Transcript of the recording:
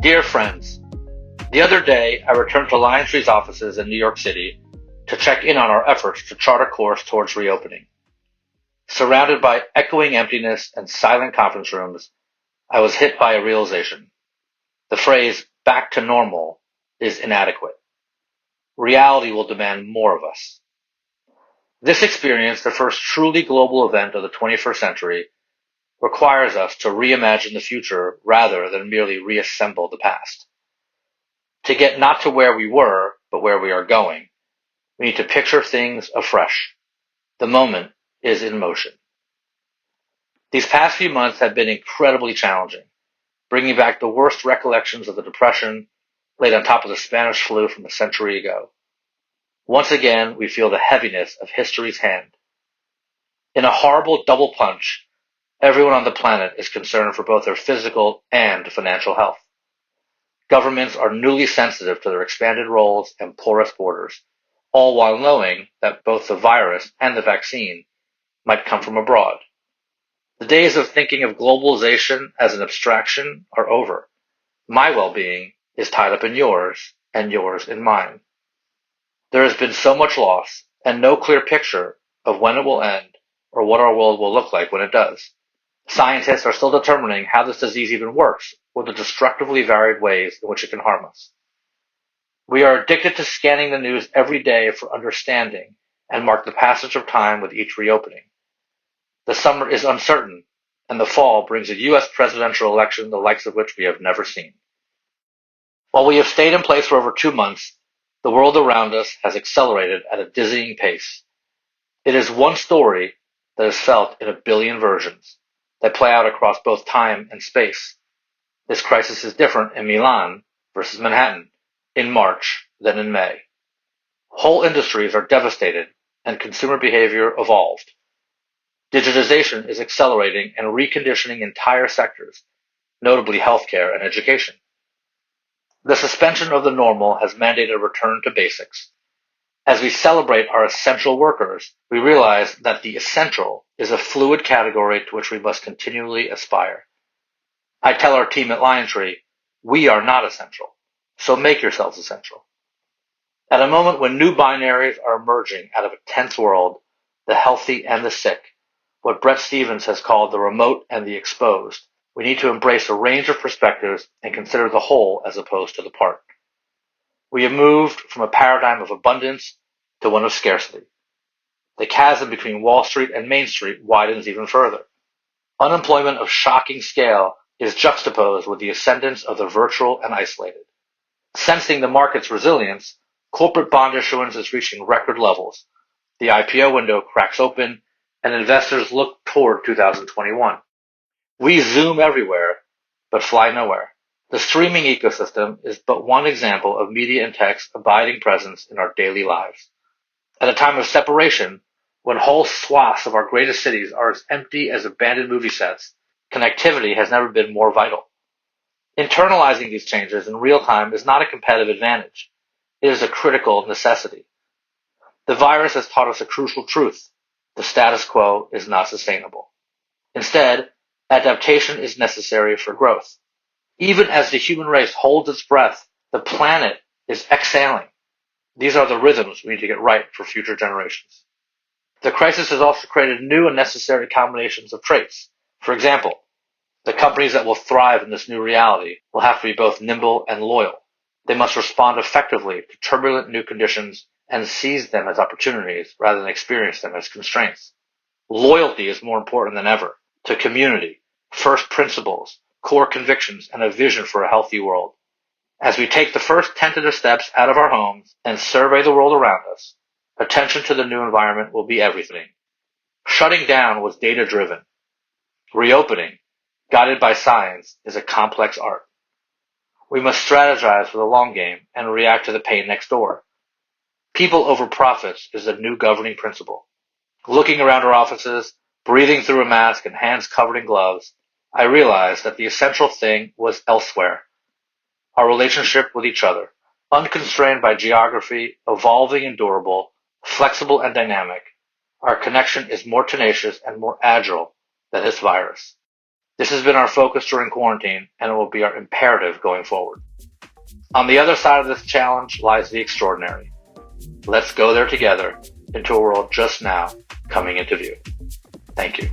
Dear friends, the other day I returned to LionTree's offices in New York City to check in on our efforts to chart a course towards reopening. Surrounded by echoing emptiness and silent conference rooms, I was hit by a realization. The phrase "back to normal" is inadequate. Reality will demand more of us. This experience, the first truly global event of the 21st century, requires us to reimagine the future rather than merely reassemble the past. To get not to where we were, but where we are going, we need to picture things afresh. The moment is in motion. These past few months have been incredibly challenging, bringing back the worst recollections of the Depression laid on top of the Spanish flu from a century ago. Once again, we feel the heaviness of history's hand. In a horrible double punch, everyone on the planet is concerned for both their physical and financial health. Governments are newly sensitive to their expanded roles and porous borders, all while knowing that both the virus and the vaccine might come from abroad. The days of thinking of globalization as an abstraction are over. My well-being is tied up in yours, and yours in mine. There has been so much loss, and no clear picture of when it will end or what our world will look like when it does. Scientists are still determining how this disease even works, or the destructively varied ways in which it can harm us. We are addicted to scanning the news every day for understanding and mark the passage of time with each reopening. The summer is uncertain, and the fall brings a U.S. presidential election the likes of which we have never seen. While we have stayed in place for over 2 months, the world around us has accelerated at a dizzying pace. It is one story that is felt in a billion versions that play out across both time and space. This crisis is different in Milan versus Manhattan, in March than in May. Whole industries are devastated and consumer behavior evolved. Digitization is accelerating and reconditioning entire sectors, notably healthcare and education. The suspension of the normal has mandated a return to basics. As we celebrate our essential workers, we realize that the essential is a fluid category to which we must continually aspire. I tell our team at LionTree, we are not essential, so make yourselves essential. At a moment when new binaries are emerging out of a tense world, the healthy and the sick, what Bret Stephens has called the remote and the exposed, we need to embrace a range of perspectives and consider the whole as opposed to the part. We have moved from a paradigm of abundance to one of scarcity. The chasm between Wall Street and Main Street widens even further. Unemployment of shocking scale is juxtaposed with the ascendance of the virtual and isolated. Sensing the market's resilience, corporate bond issuance is reaching record levels. The IPO window cracks open, and investors look toward 2021. We zoom everywhere, but fly nowhere. The streaming ecosystem is but one example of media and tech's abiding presence in our daily lives. At a time of separation, when whole swaths of our greatest cities are as empty as abandoned movie sets, connectivity has never been more vital. Internalizing these changes in real time is not a competitive advantage. It is a critical necessity. The virus has taught us a crucial truth. The status quo is not sustainable. Instead, adaptation is necessary for growth. Even as the human race holds its breath, the planet is exhaling. These are the rhythms we need to get right for future generations. The crisis has also created new and necessary combinations of traits. For example, the companies that will thrive in this new reality will have to be both nimble and loyal. They must respond effectively to turbulent new conditions and seize them as opportunities rather than experience them as constraints. Loyalty is more important than ever to community, first principles, core convictions, and a vision for a healthy world. As we take the first tentative steps out of our homes and survey the world around us, attention to the new environment will be everything. Shutting down was data-driven. Reopening, guided by science, is a complex art. We must strategize for the long game and react to the pain next door. People over profits is the new governing principle. Looking around our offices, breathing through a mask and hands covered in gloves, I realized that the essential thing was elsewhere. Our relationship with each other, unconstrained by geography, evolving and durable, flexible and dynamic. Our connection is more tenacious and more agile than this virus. This has been our focus during quarantine, and it will be our imperative going forward. On the other side of this challenge lies the extraordinary. Let's go there together into a world just now coming into view. Thank you.